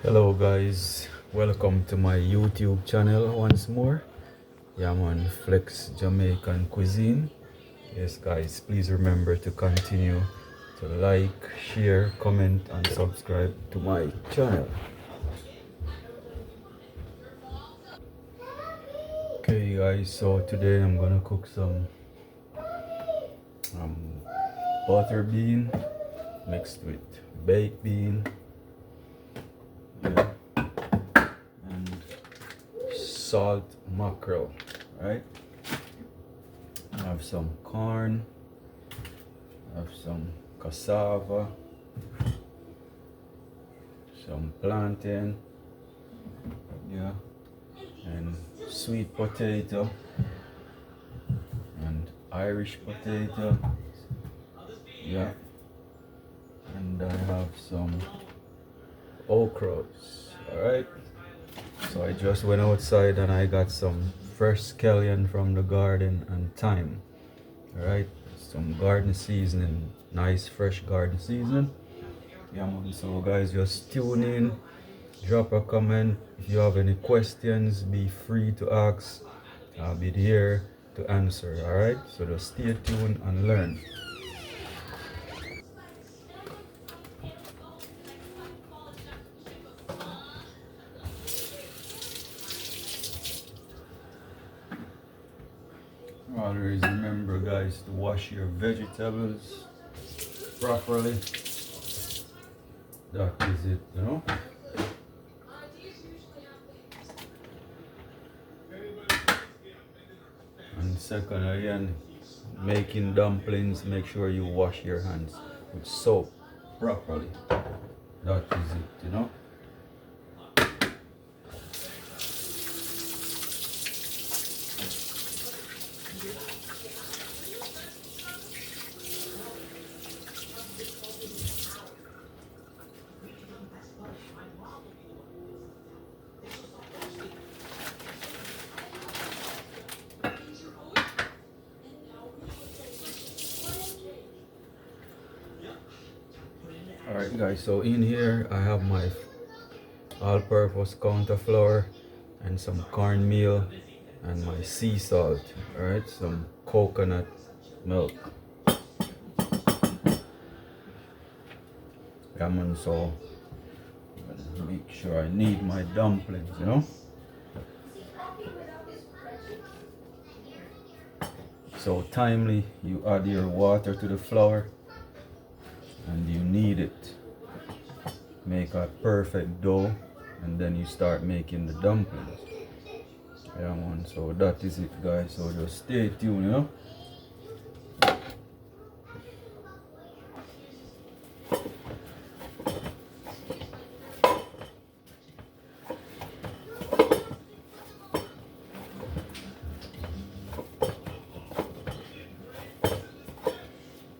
Hello guys, welcome to my YouTube channel once more. Yeah man, Flex Jamaican Cuisine. Yes guys, please remember to continue to like, share, comment and subscribe to my channel. Okay guys, so today I'm gonna cook some um, butter bean mixed with baked bean, yeah, and salt mackerel, right? I have some corn, I have some cassava, some plantain, yeah, and sweet potato and Irish potato, yeah, and I have some okras. All right, so I just went outside and I got some fresh scallion from the garden and thyme. All right, some garden seasoning, nice fresh garden seasoning. Yeah man, so guys, just tune in, drop a comment. If you have any questions, be free to ask. I'll be here to answer. All right, so just stay tuned and learn. Always remember guys to wash your vegetables properly. That is it, you know. And second again, making dumplings, make sure you wash your hands with soap properly. That is it, you know. Alright guys, so in here I have my all-purpose counter flour and some cornmeal and my sea salt. Alright, some coconut milk. Yeah man, so I'm gonna make sure I knead my dumplings, you know. So timely, you add your water to the flour and you knead it. Make a perfect dough and then you start making the dumplings. Yeah man, so that is it guys, so just stay tuned, you know.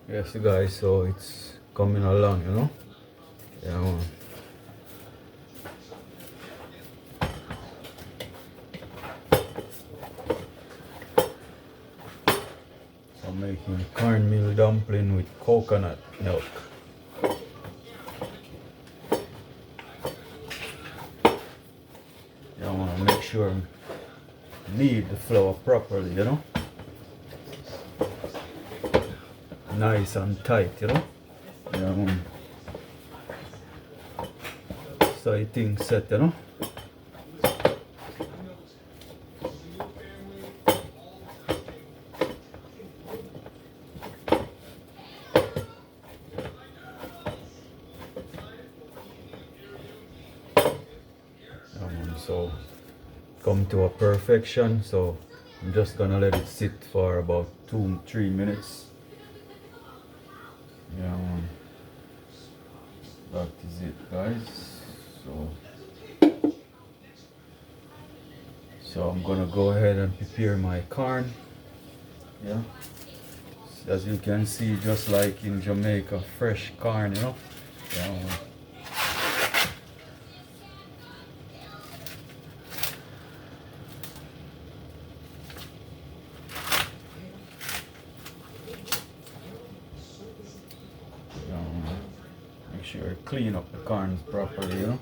Yes guys, so it's coming along, you know. Yeah man. So I'm making cornmeal dumpling with coconut milk. You want to make sure knead the flour properly, you know. Nice and tight, you know. Yeah, so I think set, you know. So come to a perfection, so I'm just gonna let it sit for about 2-3 minutes. Yeah, that is it guys. So I'm gonna go ahead and prepare my corn. Yeah, as you can see, just like in Jamaica, fresh corn, you know. Yeah, make sure you clean up the corns properly, you know.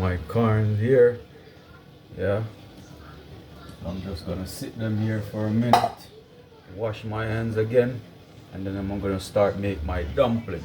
my corn here. Yeah. I'm just gonna sit them here for a minute, wash my hands again, and then I'm gonna start make my dumplings.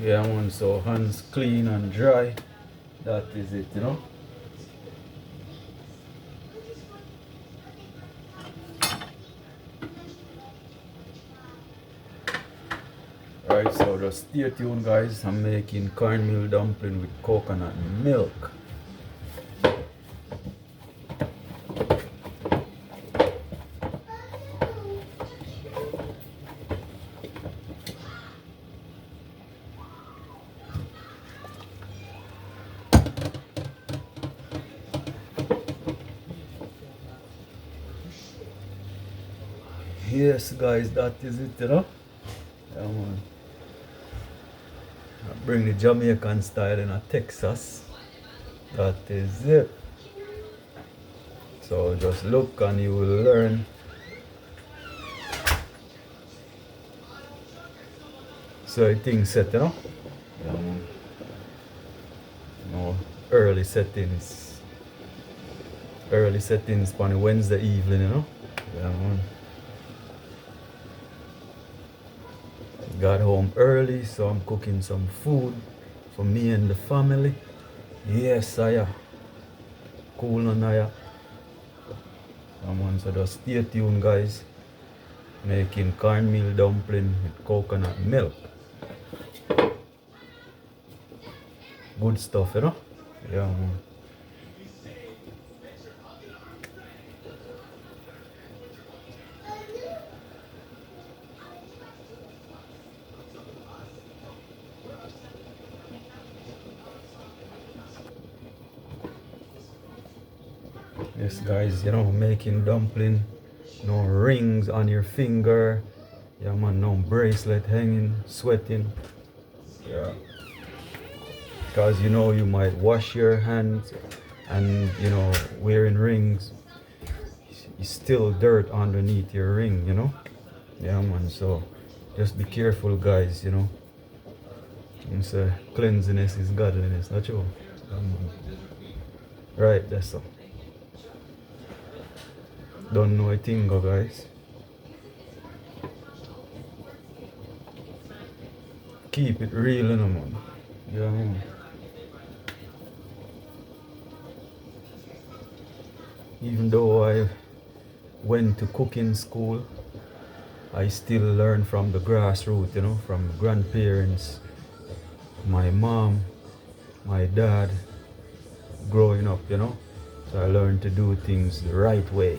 Yeah, man, so hands clean and dry. That is it, you know. Alright, so just stay tuned, guys. I'm making cornmeal dumpling with coconut milk. Yes, guys, that is it, you know. Yeah, man. I bring the Jamaican style in Texas. That is it. So just look and you will learn. So things set, you know. Yeah, man. No early settings. Early settings on a Wednesday evening, you know. Yeah, man. Got home early, so I'm cooking some food for me and the family. Yes, I am. Cool on I am. So just stay tuned, guys. Making cornmeal dumpling with coconut milk. Good stuff, you know? Yeah, man. Yes, guys, you know, making dumpling, no rings on your finger, yeah, man, no bracelet hanging, sweating, yeah, because you know you might wash your hands, and you know, wearing rings, is still dirt underneath your ring, you know, yeah, man. So just be careful, guys, you know. And so cleanliness is godliness, not true. Right, that's so. Don't know a thing, guys. Keep it real, you know, man. Yeah, man. Even though I went to cooking school, I still learn from the grassroots, you know, from grandparents, my mom, my dad, growing up, you know. So I learned to do things the right way.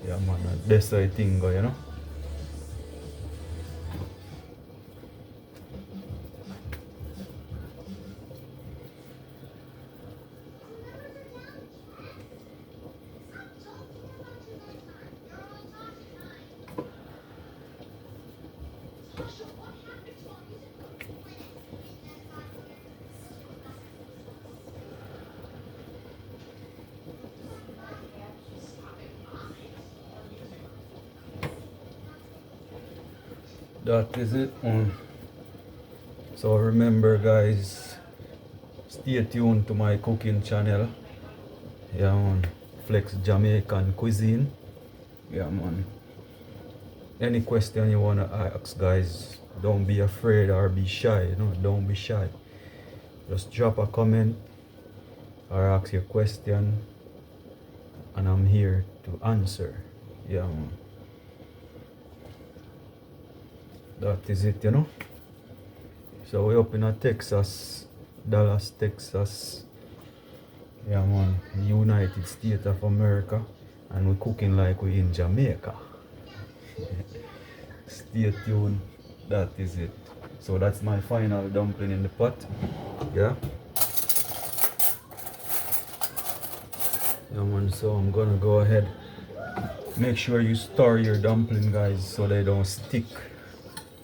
Yeah, man, that's the thing, you know. That is it. So remember, guys, stay tuned to my cooking channel. Yeah, man. Flex Jamaican Cuisine. Yeah, man. Any question you wanna ask, guys, don't be afraid or be shy. You know, don't be shy. Just drop a comment or ask your question, and I'm here to answer. Yeah, man. that is it, you know. So we up in a Texas, Dallas, Texas. Yeah man, United States of America. And we're cooking like we in Jamaica. Stay tuned, that is it. So that's my final dumpling in the pot. Yeah. Yeah man, so I'm gonna go ahead. Make sure you stir your dumpling, guys, so they don't stick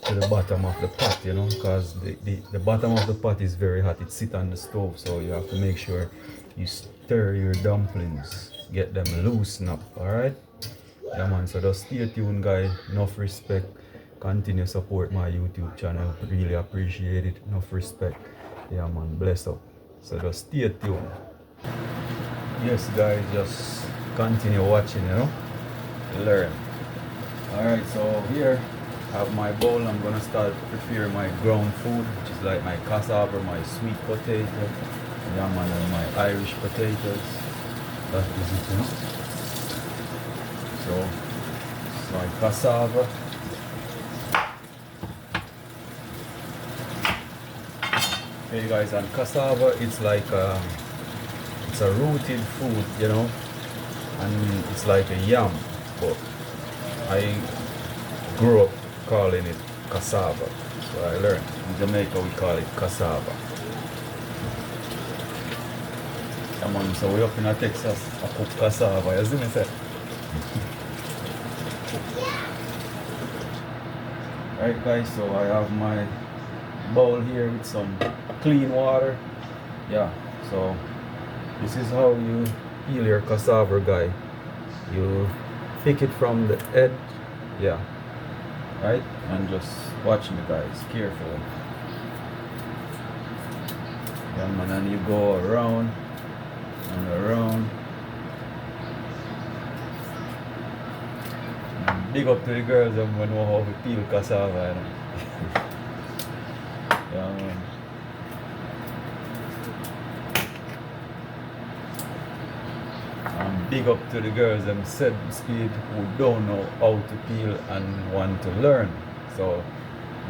to the bottom of the pot, you know, because the bottom of the pot is very hot. It sits on the stove, so you have to make sure you stir your dumplings, get them loosen up. All right. Yeah man, so just stay tuned, guys. Enough respect. Continue support my YouTube channel. Really appreciate it. Enough respect. Yeah man, bless up. So just stay tuned. Yes guys, just continue watching, you know, learn. Alright, so here I have my bowl. I'm gonna start prepare my ground food, which is like my cassava, my sweet potato, yeah man, and my Irish potatoes. That is it, you know. So it's my cassava. Okay guys, and cassava, it's like it's a rooted food, you know, and it's like a yam, but I grew up calling it cassava. So I learned in Jamaica we call it cassava. Come on, so we up in Texas, I cook cassava, you see me say? Right guys, so I have my bowl here with some clean water. Yeah, so this is how you peel your cassava, guy. You pick it from the edge, yeah, right, and just watch me guys carefully. Yeah man, and you go around and around. And big up to the girls who know how to peel cassava, you know? Yeah man. And big up to the girls them said speed who don't know how to peel and want to learn. So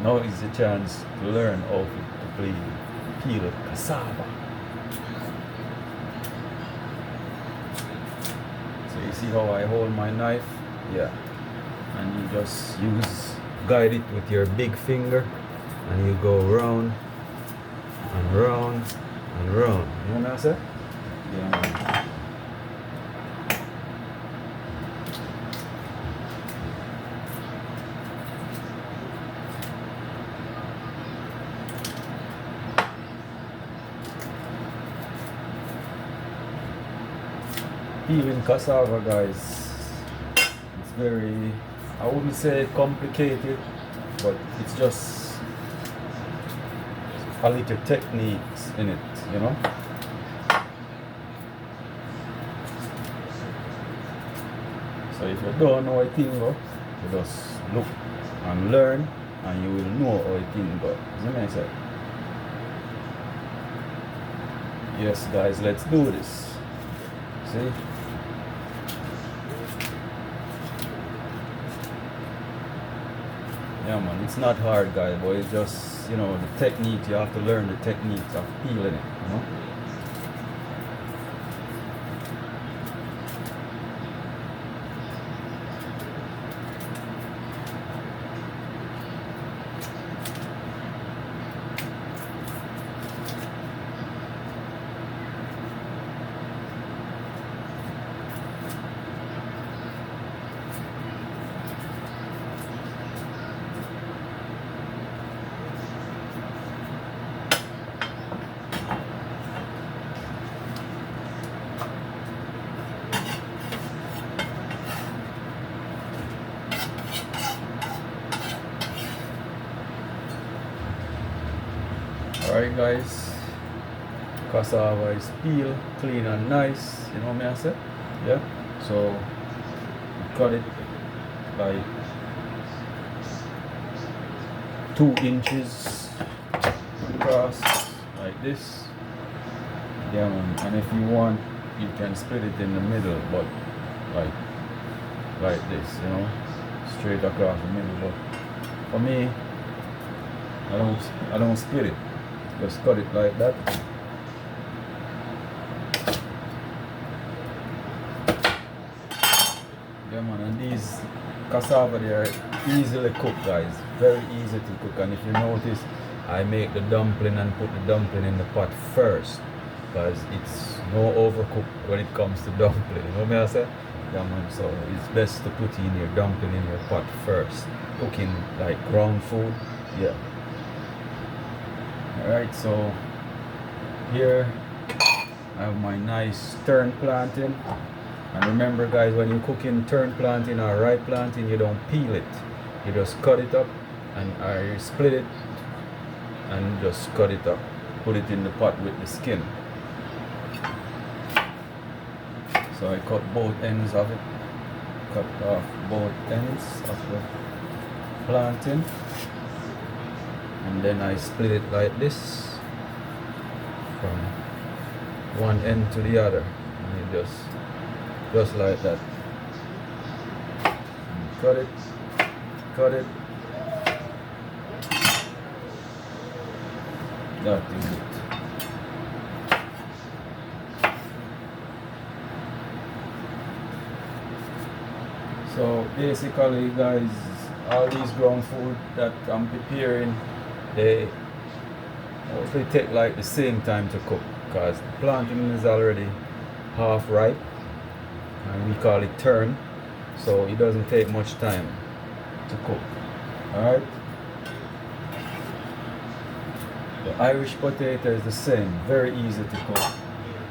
now is the chance to learn how to peel cassava. So you see how I hold my knife? Yeah. And you just guide it with your big finger, and you go round and round and round. You know what I say? Yeah. Peeling cassava, guys, it's very, I wouldn't say complicated, but it's just a little techniques in it, you know. So if you don't know a thing go, you just look and learn, and you will know how a thing go. Does that make sense? Yes guys, let's do this. See? Yeah man, it's not hard guys, but it's just, you know, the technique. You have to learn the techniques of peeling it, you know. Alright guys, cassava is peeled, clean and nice, you know what I say? Yeah, so cut it like 2 inches across like this. Yeah man, and if you want you can split it in the middle, but like this, you know, straight across the middle. But for me I don't split it. Just cut it like that. Yeah man, and these cassava they are easily cooked, guys. Very easy to cook. And if you notice, I make the dumpling and put the dumpling in the pot first, because it's no overcooked when it comes to dumpling. You know what I say? Yeah man, so it's best to put in your dumpling in your pot first. Cooking like ground food, yeah. Alright, so here I have my nice tern plantain. And remember guys, when you're cooking tern plantain or ripe plantain, you don't peel it. You just cut it up and you split it and just cut it up. Put it in the pot with the skin. So I cut both ends of it. Cut off both ends of the plantain. And then I split it like this from one end to the other. And you just like that. And cut it, cut it. That is it. So basically guys, all these ground food that I'm preparing, they mostly take like the same time to cook, because the plantain is already half ripe and we call it tern, so it doesn't take much time to cook. Alright, the Irish potato is the same, very easy to cook.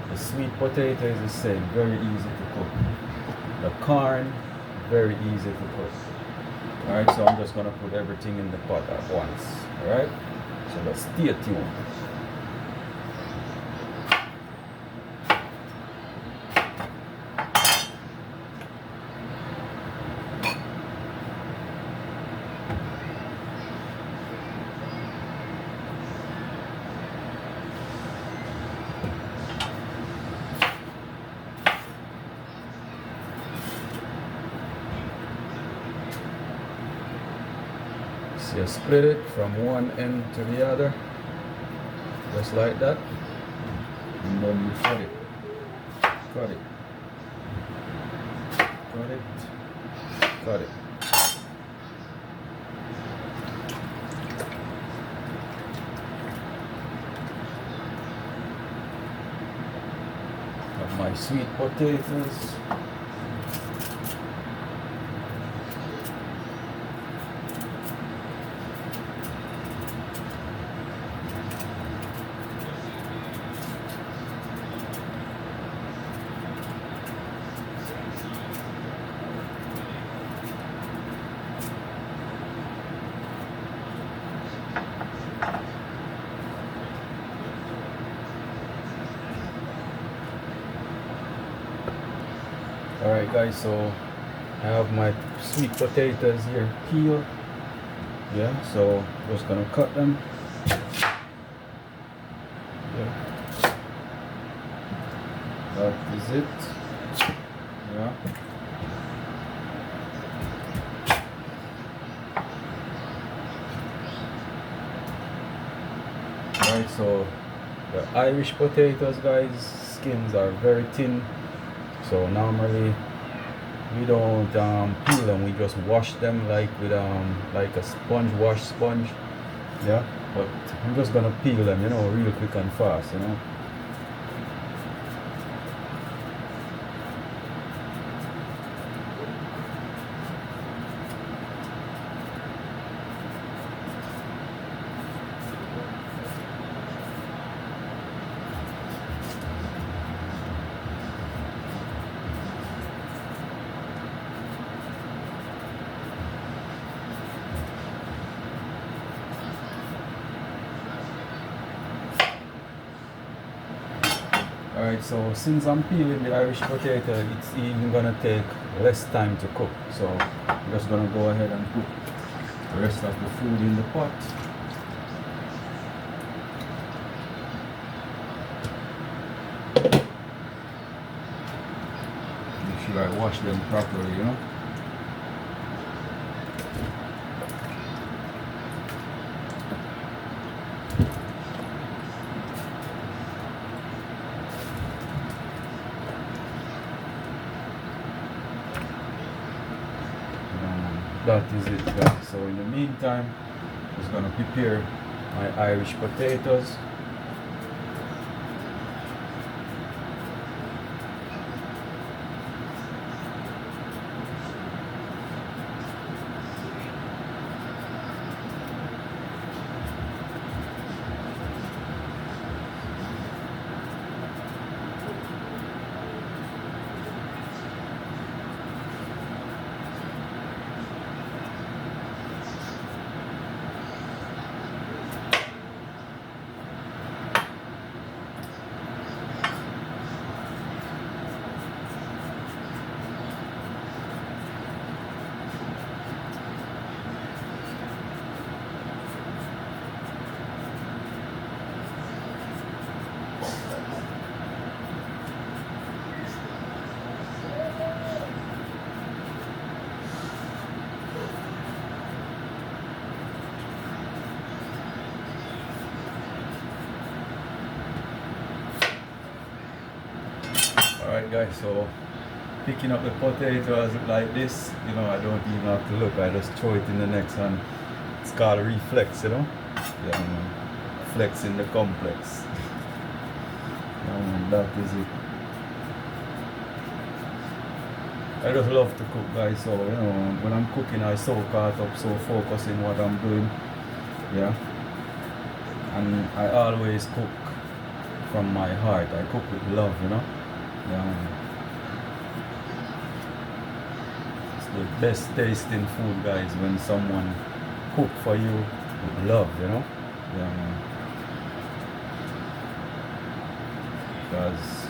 The sweet potato is the same, very easy to cook. The corn, very easy to cook. Alright, so I'm just gonna put everything in the pot at once. Alright, so let's stay tuned. So you split it from one end to the other, just like that, and then you cut it, cut it, cut it, cut it. Have my sweet potatoes. Alright guys, so I have my sweet potatoes here peeled. Yeah, so just gonna cut them. Yeah. That is it. Yeah. Alright, so the Irish potatoes guys, skins are very thin. So normally we don't peel them, we just wash them like with like a wash sponge. Yeah, but I'm just gonna peel them, you know, real quick and fast, you know. Alright, so since I'm peeling the Irish potato, it's even gonna take less time to cook. So I'm just gonna go ahead and put the rest of the food in the pot. Make sure I wash them properly, you know. that is it, guys. So in the meantime, I'm just gonna prepare my Irish potatoes. Alright guys, so picking up the potatoes like this, you know, I don't even have to look, I just throw it in the next one. It's called a reflex, you know? Yeah, man. Flexing the complex. Yeah, man, that is it. I just love to cook, guys, so, you know, when I'm cooking, I so caught up, so focused in what I'm doing. Yeah. And I always cook from my heart. I cook with love, you know? Yeah. It's the best tasting food, guys, when someone cook for you with love, you know? Yeah, man. Because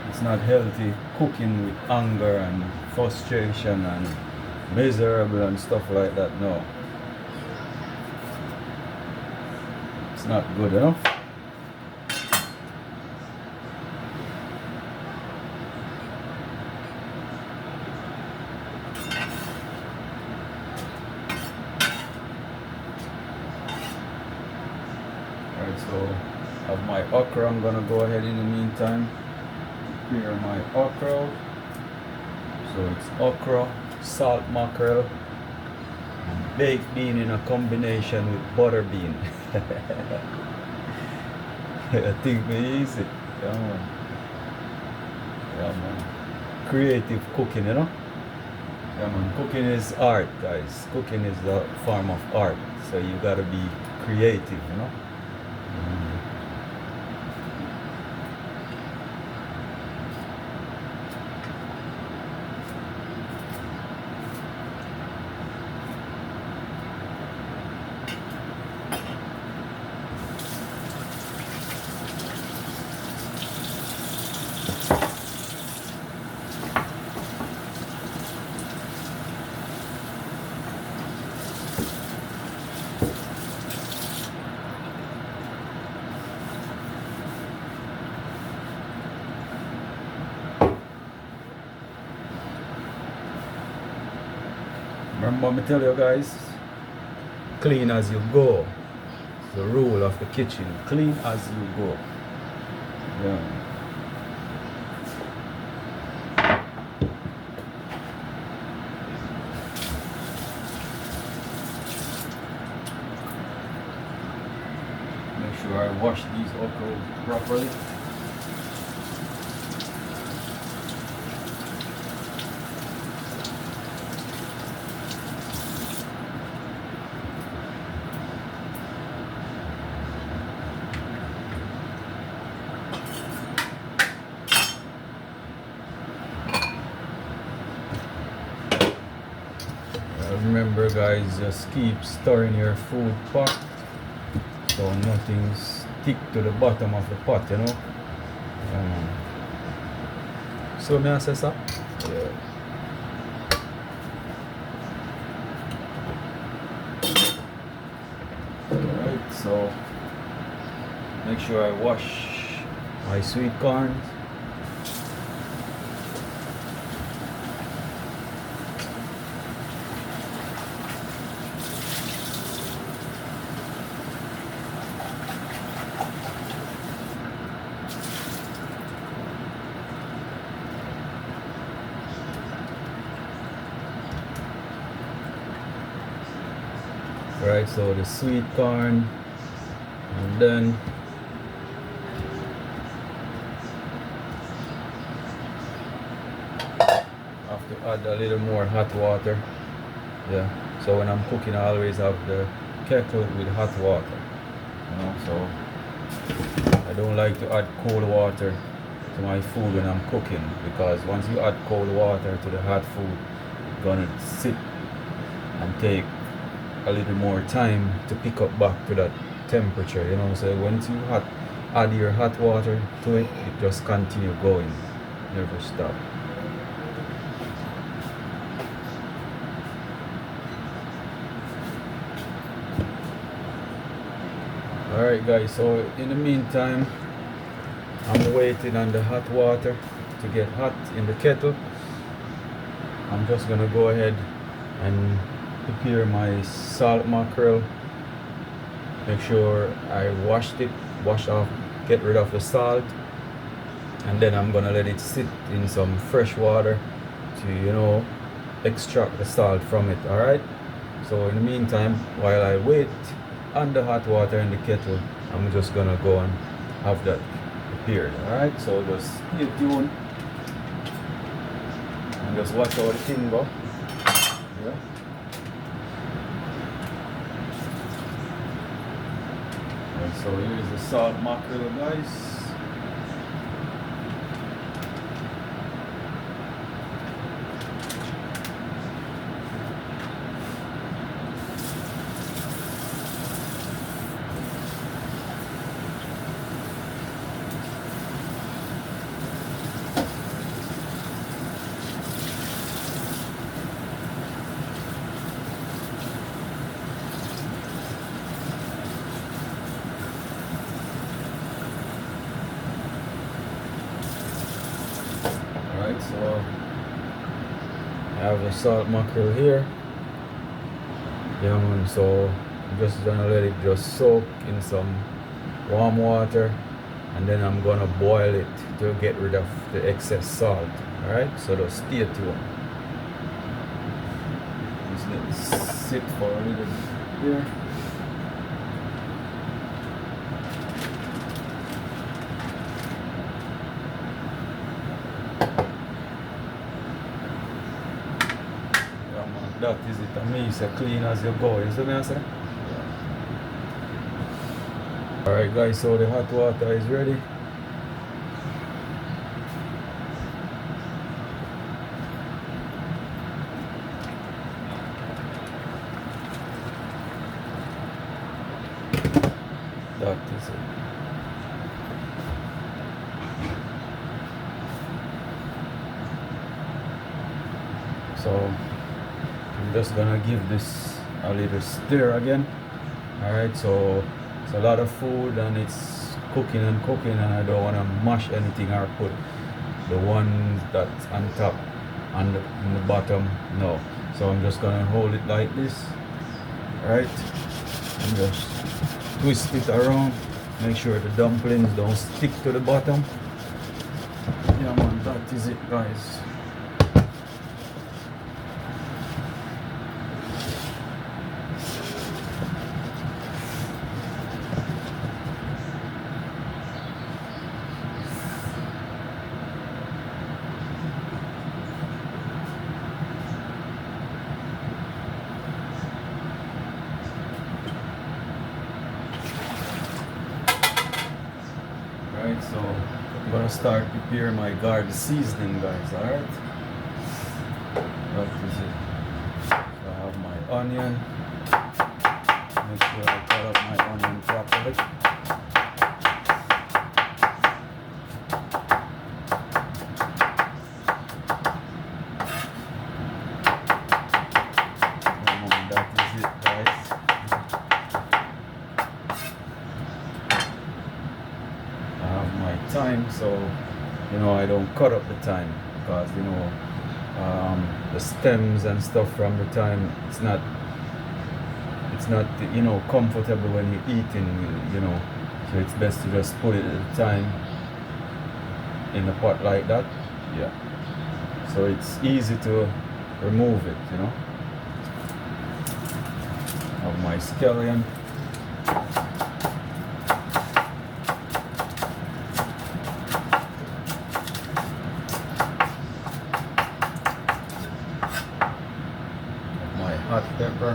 it's not healthy cooking with anger and frustration and miserable and stuff like that. No. It's not good, you know? Alright, so I have my okra. I'm gonna go ahead in the meantime. Prepare my okra. So it's okra, salt mackerel, and baked bean in a combination with butter bean. I think we easy. Yeah, man. Yeah, man. Creative cooking, you know? Yeah, man. Cooking is art, guys. Cooking is a form of art. So you gotta be creative, you know? Remember me tell you guys, clean as you go. It's the rule of the kitchen. Clean as you go. Yeah. Make sure I wash these okra properly. Remember guys, just keep stirring your food pot so nothing stick to the bottom of the pot, you know. So may I say so? Yeah. Alright, so make sure I wash my sweet corn. Alright, so the sweet corn, and then I have to add a little more hot water. Yeah, so when I'm cooking I always have the kettle with hot water, so I don't like to add cold water to my food when I'm cooking, because once you add cold water to the hot food, it's gonna sit and take a little more time to pick up back to that temperature, so once you add your hot water to it, it just continue going, never stop. Alright guys, so in the meantime I'm waiting on the hot water to get hot in the kettle. I'm just gonna go ahead and prepare my salt mackerel. Make sure I wash off, get rid of the salt, and then I'm gonna let it sit in some fresh water to extract the salt from it. Alright, so in the meantime, while I wait on the hot water in the kettle, I'm just gonna go and have that prepared. Alright, so just stay tuned and just watch how the thing go. Yeah. And so here's the salt mackerel, guys. Alright, so I have the salt mackerel here. Yeah man, so I'm just gonna let it just soak in some warm water, and then I'm gonna boil it to get rid of the excess salt. Alright, so just stay tuned. Just let it sit for a little bit here. That is it. I mean, it's as clean as you go. You see what I say? Alright guys, so the hot water is ready. That is it. So I'm just gonna give this a little stir again. Alright, so it's a lot of food and it's cooking and I don't want to mash anything or put the one that's on top and in the bottom, no. So I'm just gonna hold it like this, alright, and just twist it around, make sure the dumplings don't stick to the bottom. Yeah man, that is it guys. Alright, so I'm gonna start preparing my garden seasoning guys, alright? That is it. So I have my onion. Make sure I cut up my onion properly. That is it guys. I have my thyme, so I don't cut up the thyme, because the stems and stuff from the thyme, it's not comfortable when you're eating, so it's best to just put it at the time in the pot like that. Yeah, so it's easy to remove it. Have my scallion. My hot pepper.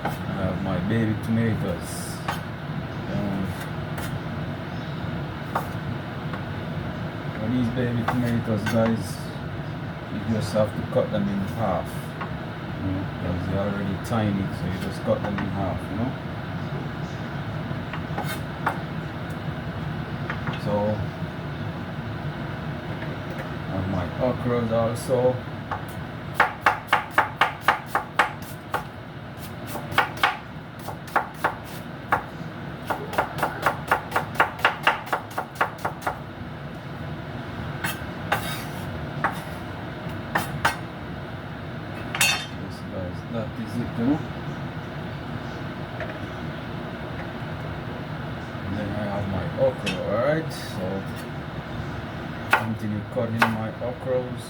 I have my baby tomatoes. For these baby tomatoes, guys, you just have to cut them in half, you know, because they're already tiny, so you just cut them in half, you know. So I have my okras also. That is it, you know. And then I have my okra, alright? So continue cutting my okras.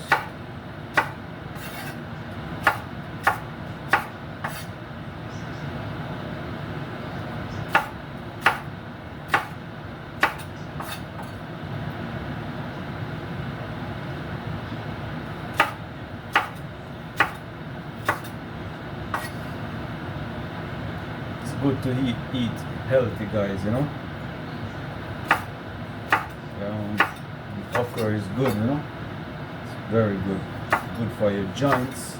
Good to eat healthy, guys, you know. Okra is good, you know. It's very good. It's good for your joints.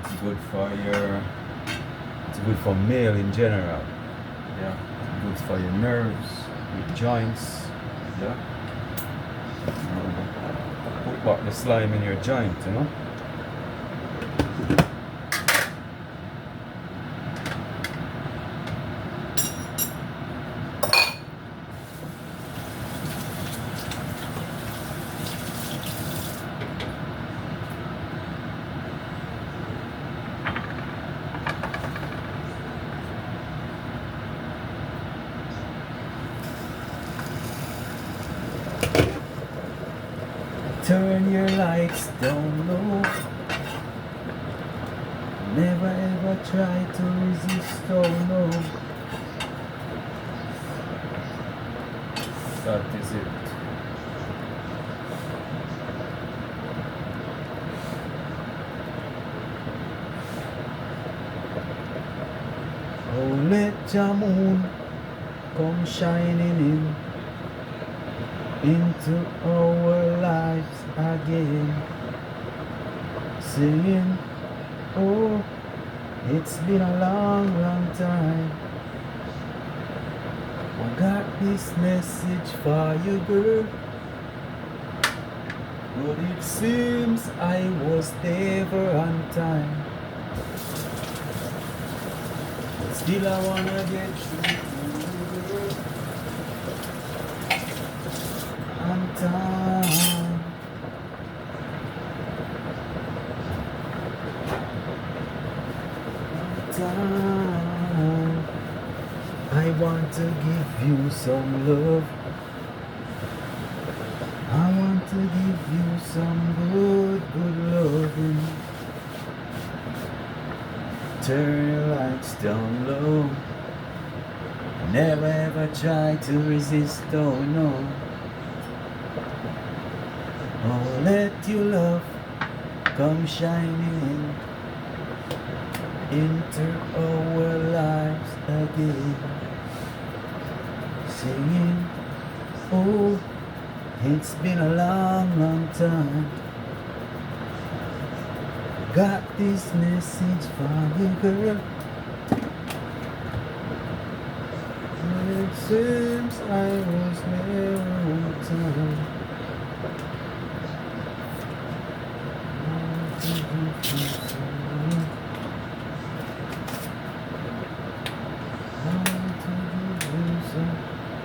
It's good for male in general. Yeah. It's good for your nerves, your joints. Yeah. Put back the slime in your joint, you know. Turn your lights down low. Never ever try to resist, oh no. That is it. Oh, let your moon come shining into our lives again, singing, oh, it's been a long, long time. I got this message for you, girl, but it seems I was never on time. But still I wanna get through to you, girl, on time. Time. I want to give you some love. I want to give you some good, good loving. Turn your lights down low. Never ever try to resist, oh no. Oh, let your love come shining into our lives again, singing, oh, it's been a long, long time. Got this message for you, girl. It seems I was never on time.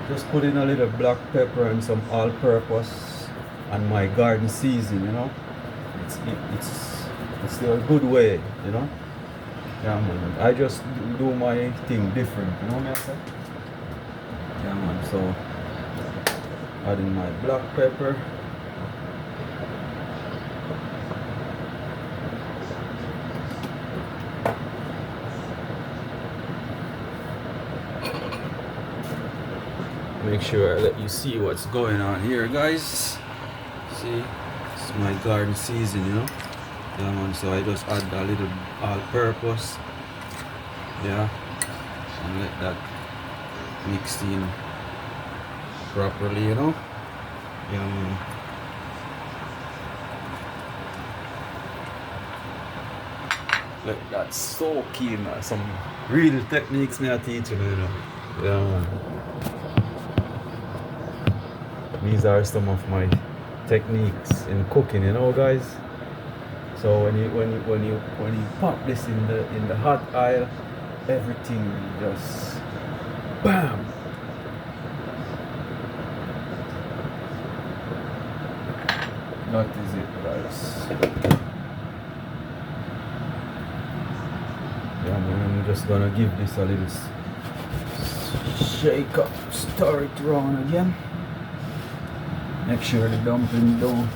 Just put in a little black pepper and some all-purpose and my garden season, you know. It's a good way, you know. Yeah, man. I just do my thing different, you know what I say? Yeah, man. So adding my black pepper. Make sure I let you see what's going on here, guys. See, it's my garden season, you know. Yeah, man. So I just add a little all-purpose, yeah, and let that mix in properly, you know. Yeah, man. Let that soak in. Some real techniques me I teach you, you know. Yeah, man. These are some of my techniques in cooking, you know, guys. So when you pop this in the hot oil, everything just bam. That is it, guys. Yeah, man, I'm just gonna give this a little shake up, stir it around again. Make sure the dumpling don't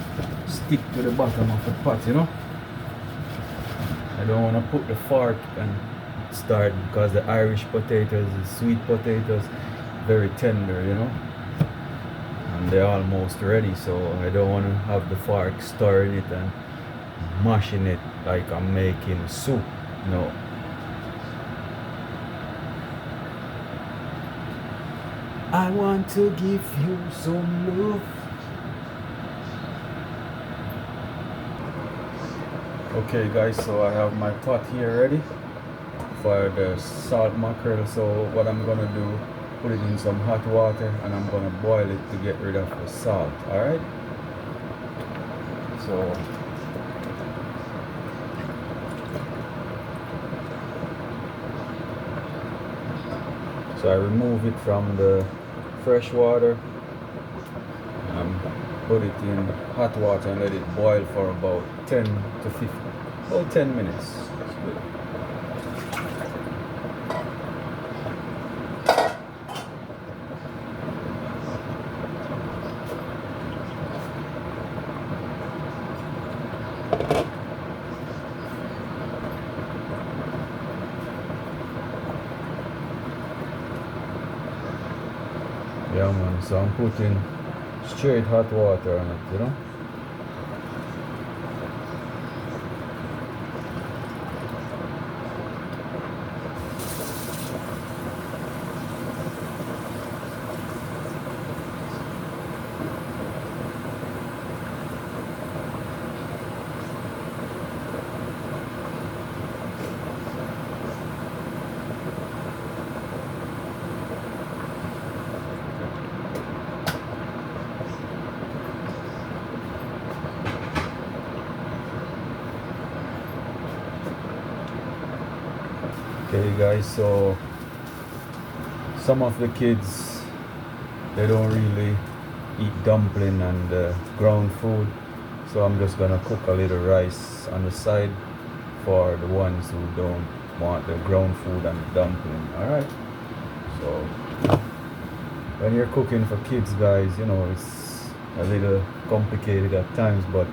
stick to the bottom of the pot, you know. I don't want to put the fork and start, because the Irish potatoes, the sweet potatoes, very tender, you know. And they're almost ready, so I don't want to have the fork stirring it and mashing it like I'm making soup, you know. I want to give you some love. Okay, guys, so I have my pot here ready for the salt mackerel. So what I'm gonna do, put it in some hot water and I'm gonna boil it to get rid of the salt. All right, so I remove it from the fresh water, put it in hot water and let it boil for about 10 to 15, about 10 minutes. That's good. Yeah, man, so I'm putting straight hot water on it, you know. Okay, guys, so some of the kids, they don't really eat dumpling and ground food, so I'm just gonna cook a little rice on the side for the ones who don't want the ground food and the dumpling. All right, so when you're cooking for kids, guys, you know, it's a little complicated at times, but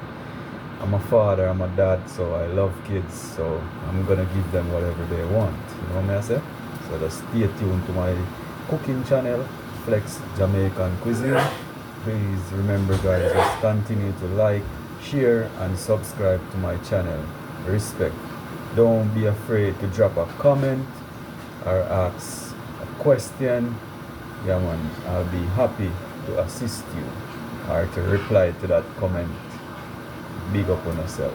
I'm a father, I'm a dad, so I love kids, so I'm gonna give them whatever they want, you know what I say? So just stay tuned to my cooking channel, Flex Jamaican Cuisine. Please remember, guys, just continue to like, share and subscribe to my channel. Respect. Don't be afraid to drop a comment or ask a question. Yeah, man, I'll be happy to assist you or to reply to that comment. Big up on yourself.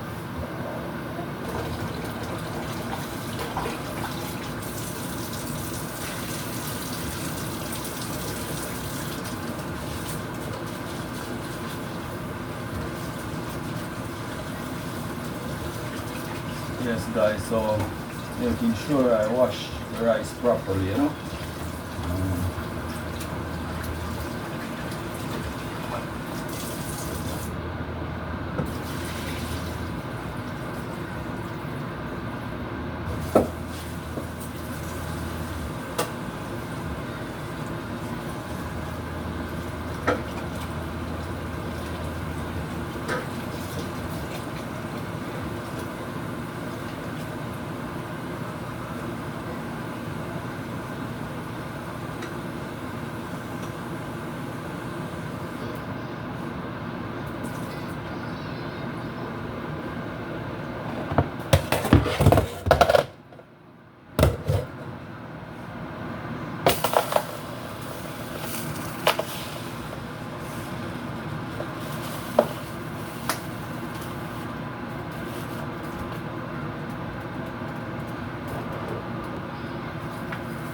Yes, guys, so making sure I wash the rice properly, you know.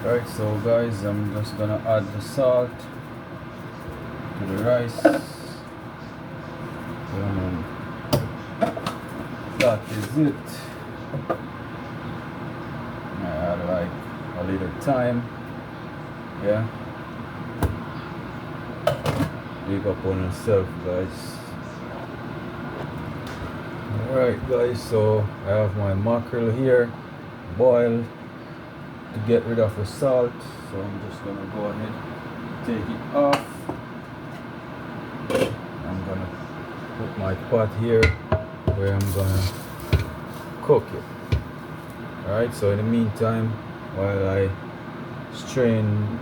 Alright, so guys, I'm just gonna add the salt to the rice. That is it. I add like a little thyme. Yeah. Big up on yourself, guys. Alright guys, so I have my mackerel here boiled to get rid of the salt, so I'm just gonna go ahead, take it off. I'm gonna put my pot here where I'm gonna cook it. Alright, so in the meantime, while I strain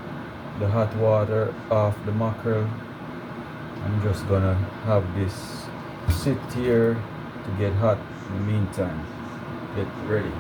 the hot water off the mackerel, I'm just gonna have this sit here to get hot in the meantime. Get ready.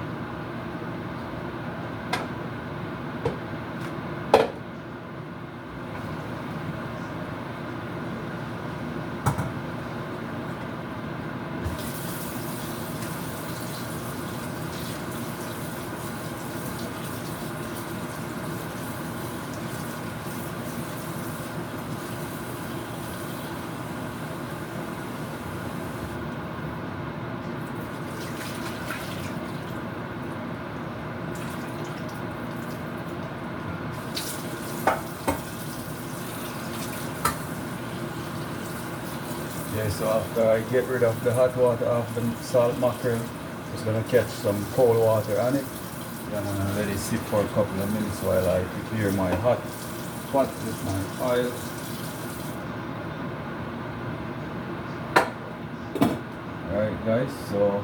Yeah, so after I get rid of the hot water off the salt mackerel, just gonna catch some cold water on it. Then I'm gonna let it sit for a couple of minutes while I prepare my hot pot with my oil. Alright guys, so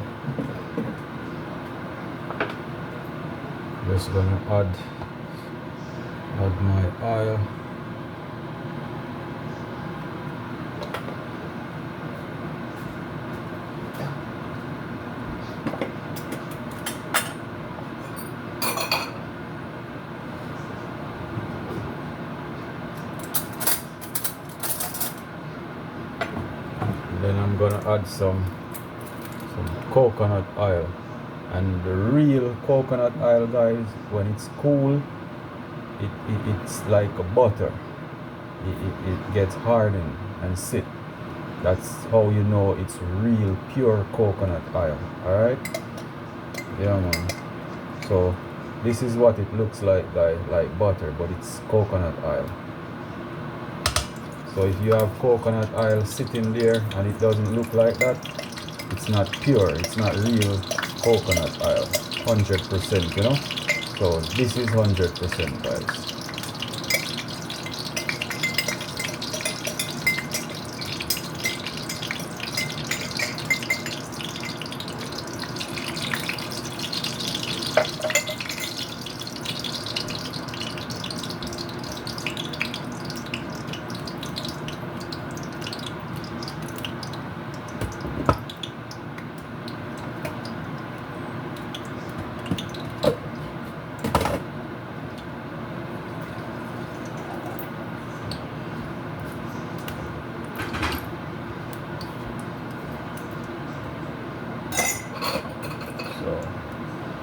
just gonna add my oil. Then I'm gonna add some coconut oil, and the real coconut oil, guys, when it's cool, it's like a butter. It gets hardened and sit. That's how you know it's real pure coconut oil. Alright, yeah man. So this is what it looks like, guys, like butter, but it's coconut oil. So if you have coconut oil sitting there and it doesn't look like that, it's not pure, it's not real coconut oil, 100%, you know. So this is 100%, guys.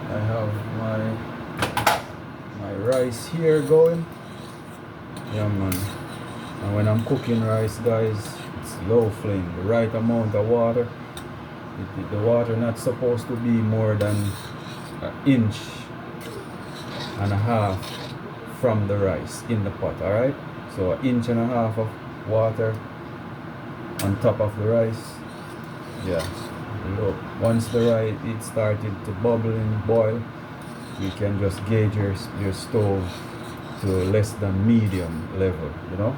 I have my rice here going. Yeah man. And when I'm cooking rice, guys, it's low flame, the right amount of water. The water not supposed to be more than an inch and a half from the rice in the pot. Alright, so an inch and a half of water on top of the rice. Yeah, look, once the rice it started to bubble and boil, you can just gauge your stove to less than medium level, you know.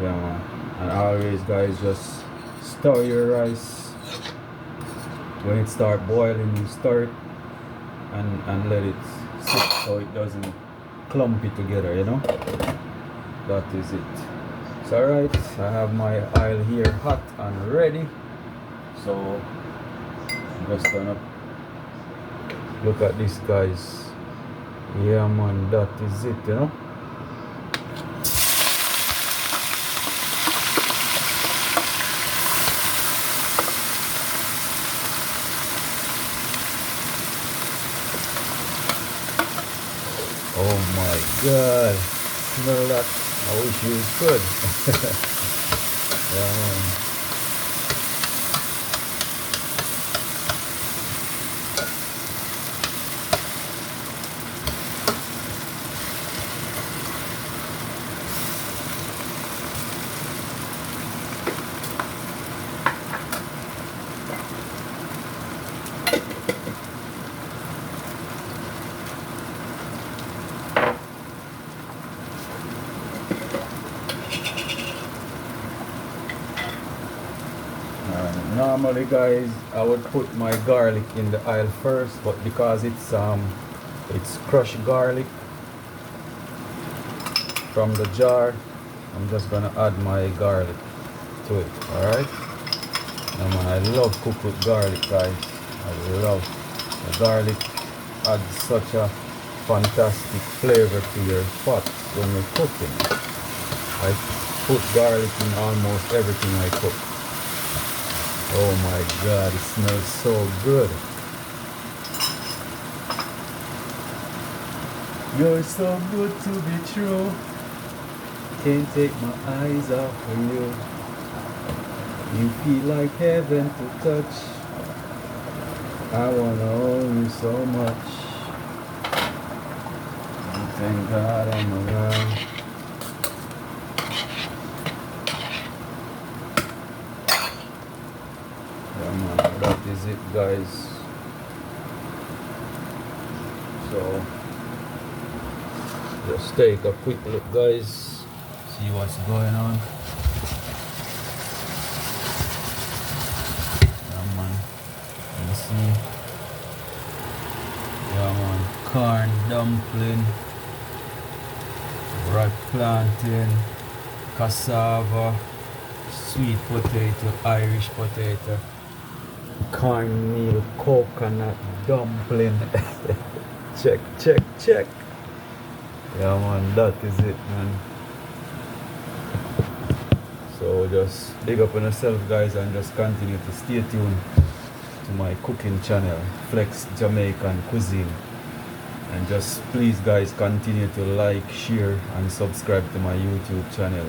Yeah man. And always, guys, just stir your rice. When it start boiling, you stir it and let it sit so it doesn't clump it together, you know. That is it. So alright, I have my oil here hot and ready. So I'm just gonna look at this, guys. Yeah man, that is it, you know. Oh my God, smell that. I wish you could. Yeah, man. Normally, guys, I would put my garlic in the oil first, but because it's crushed garlic from the jar, I'm just gonna add my garlic to it. All right. Now, man, I love cook with garlic, guys. I love the garlic. Adds such a fantastic flavor to your pot when you're cooking. I put garlic in almost everything I cook. Oh my God, it smells so good. You're so good to be true. Can't take my eyes off of you. You feel like heaven to touch. I wanna own you so much. And thank God I'm around. That is it, guys. So just take a quick look, guys, see what's going on. Yeah, man. You see, yeah, man, corn dumpling, ripe plantain, cassava, sweet potato, Irish potato, cornmeal, coconut dumpling. Check, check, check. Yeah, man, that is it, man. So just big up on yourself, guys, and just continue to stay tuned to my cooking channel, Flex Jamaican Cuisine. And just please, guys, continue to like, share, and subscribe to my YouTube channel.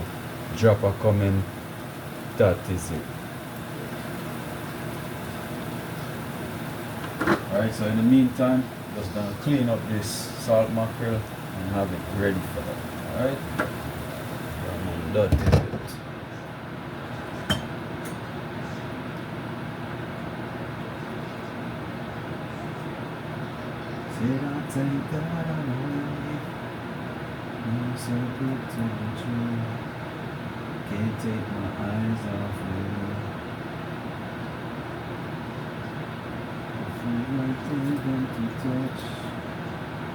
Drop a comment. That is it. Alright, so in the meantime, just gonna clean up this salt mackerel and have it ready for that. Alright? That is it. Said I thank God I'm alive. You're so good to be true. Can't take my eyes off you. I feel like heaven to touch.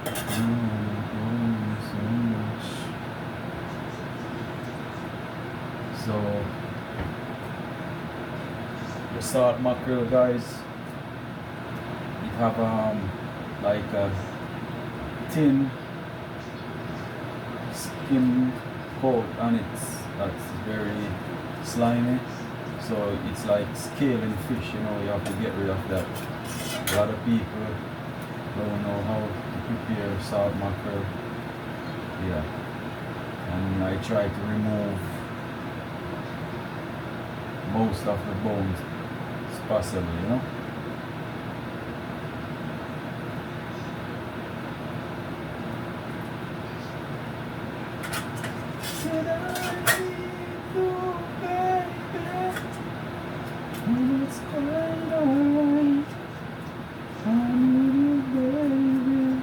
I wanna hold you so much. So the salt mackerel, guys, you have like a thin skin coat on it that's very slimy, so it's like scaling fish, you know. You have to get rid of that. A lot of people don't know how to prepare salt mackerel. Yeah, and I try to remove most of the bones as possible, you know. Said I need you, baby, when it's quite alright. I need you, baby.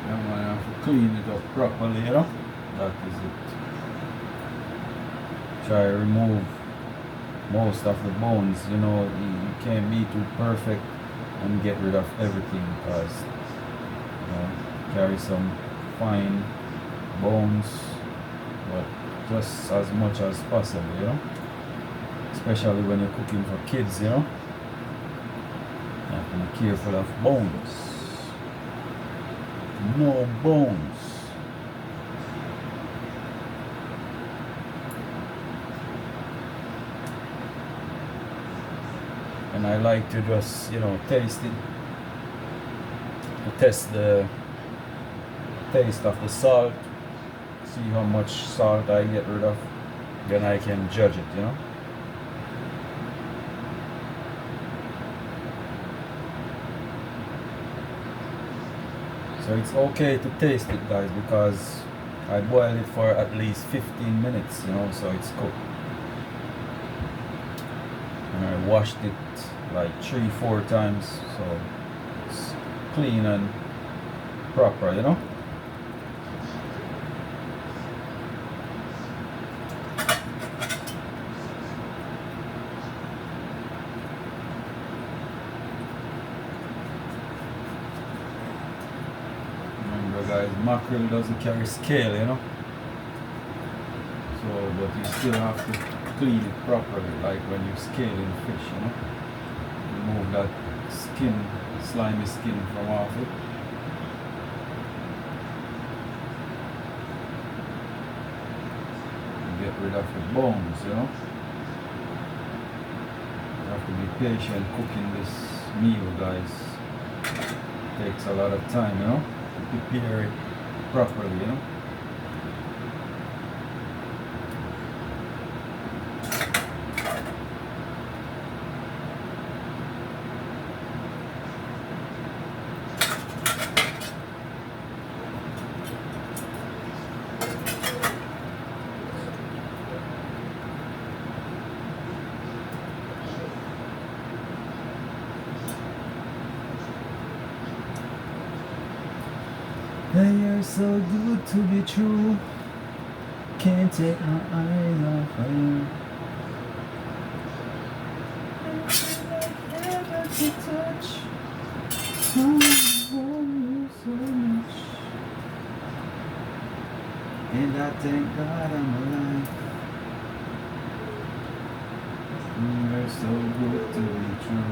I'm gonna have to clean it up properly, you know. That is it. Try to remove most of the bones, you know. You can't be too perfect and get rid of everything, because you know, carry some fine bones, but just as much as possible, you know, especially when you're cooking for kids, you know. You have to be careful of bones. No bones. And I like to just, you know, taste it, to test the taste of the salt, see how much salt I get rid of, then I can judge it, you know. So it's okay to taste it, guys, because I boiled it for at least 15 minutes, you know, so it's cooked. And I washed it like 3-4 times, so it's clean and proper, you know. Remember, guys, mackerel doesn't carry scale, you know. So, but you still have to clean it properly, like when you're scaling fish, you know. Remove that skin, slimy skin from off it. And get rid of the bones, you know. You have to be patient cooking this meal, guys. It takes a lot of time, you know, to prepare it properly, you know. You're so good to be true. Can't take my eyes off of you. Never to touch. I want you so much. And I thank God I'm alive. You're so good to be true.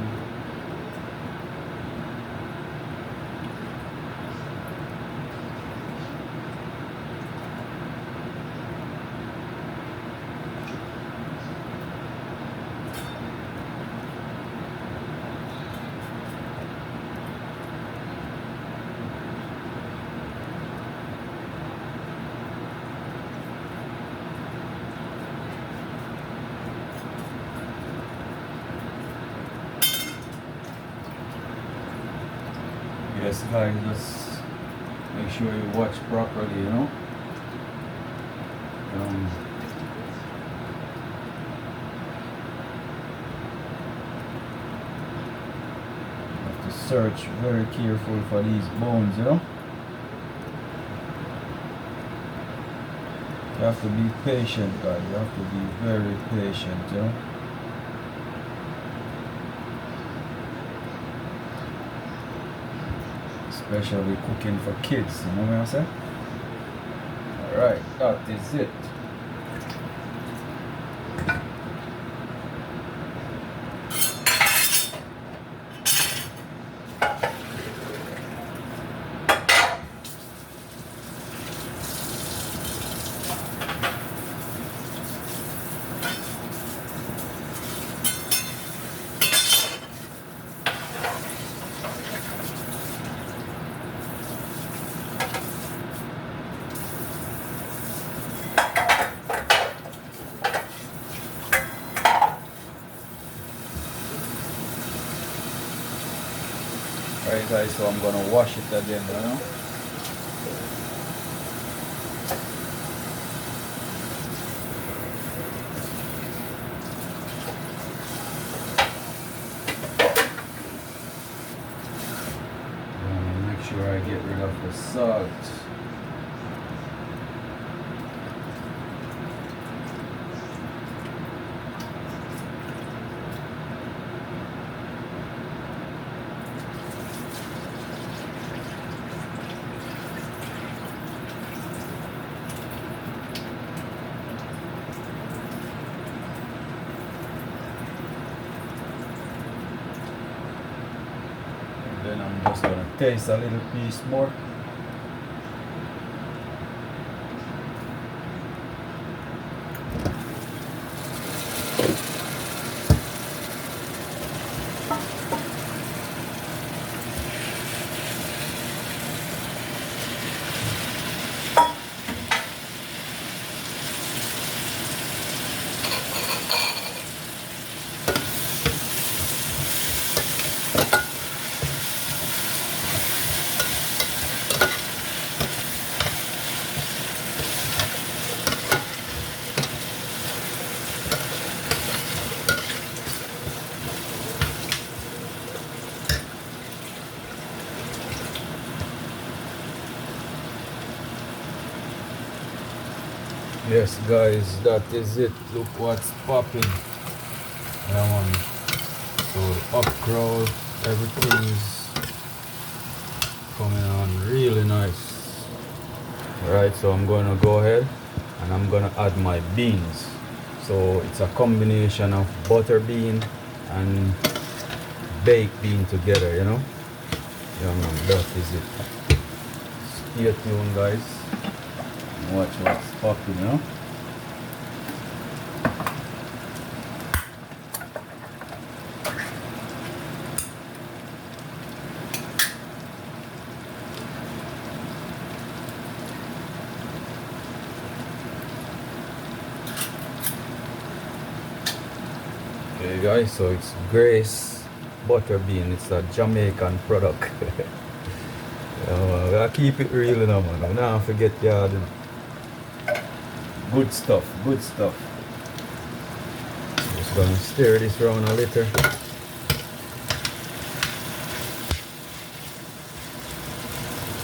Yes, guys, just make sure you watch properly, you know. You have to search very careful for these bones, you know. You have to be patient, guys. You have to be very patient, you know. Especially cooking for kids, you know what I'm saying? Alright, that is it. Alright guys, so I'm gonna wash it again, you know. Make sure I get rid of the salt. Just gonna taste a little piece more. Yes guys, that is it. Look what's popping. Yeah man. So up crowd, everything's coming on really nice. Alright, so I'm gonna go ahead and I'm gonna add my beans. So it's a combination of butter bean and baked bean together, you know. Yeah man, that is it. Stay tuned guys. Watch what's popping, you know. Okay guys, so it's Grace butter bean. It's a Jamaican product. I keep it real, you know, man. I don't forget the good stuff, good stuff. Just gonna stir this around a little.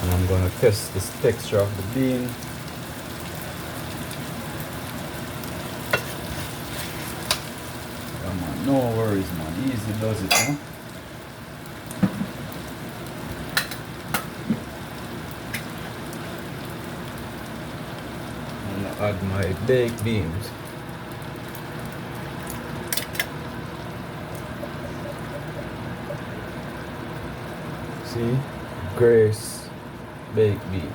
And I'm gonna test this texture of the bean. Come on, no worries man, easy does it, huh? Add my baked beans. See? Grace baked bean.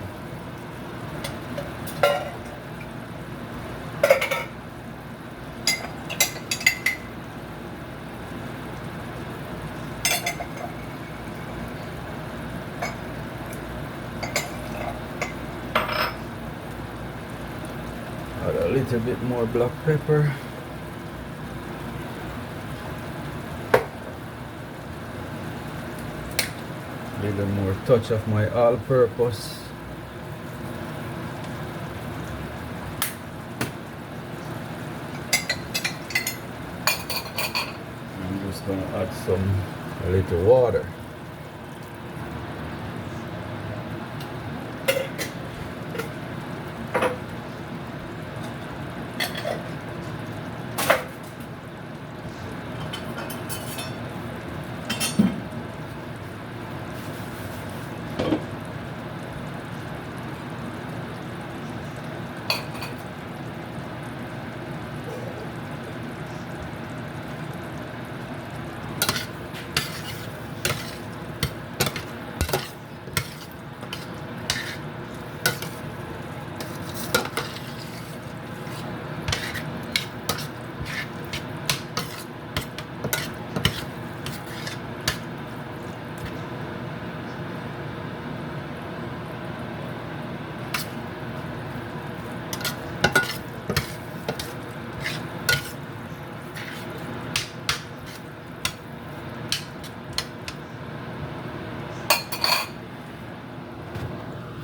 Add a little bit more black pepper. A little more touch of my all-purpose. I'm just gonna add a little water.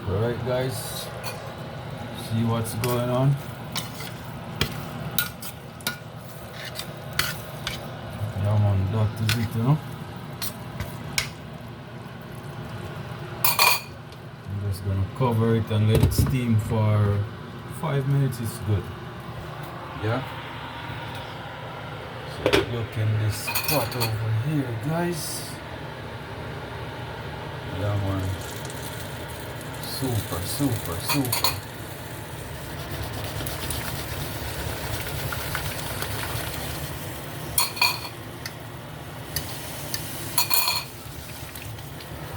Alright guys, see what's going on. Yeah man, that is it, you know. I'm just gonna cover it and let it steam for 5 minutes. It's good. Yeah. So look in this pot over here guys. Yeah man. Super, super, super.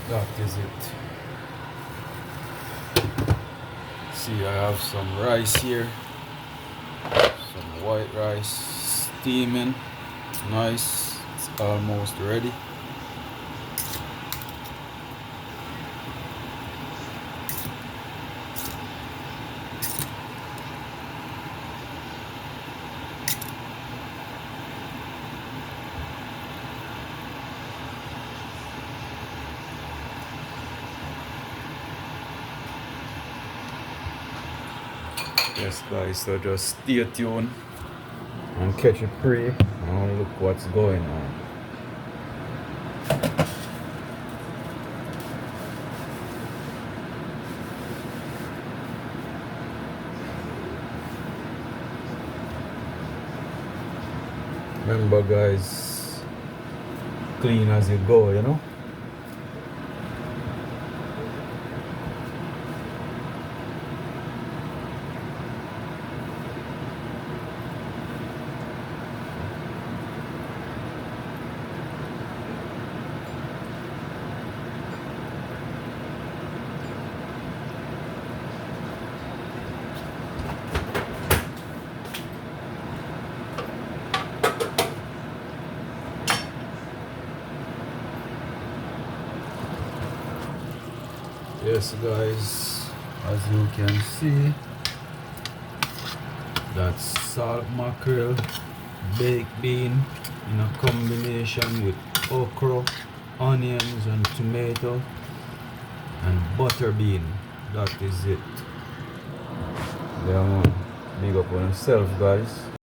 That see, I have some rice here, some white rice steaming. Nice, it's almost ready. Yes guys, so just stay tuned and catch a prey and look what's going on. Remember guys, clean as you go, you know. Yes guys, as you can see, that's salt mackerel, baked bean in a combination with okra, onions and tomato and butter bean. That is it. Yeah man, big up on yourself guys.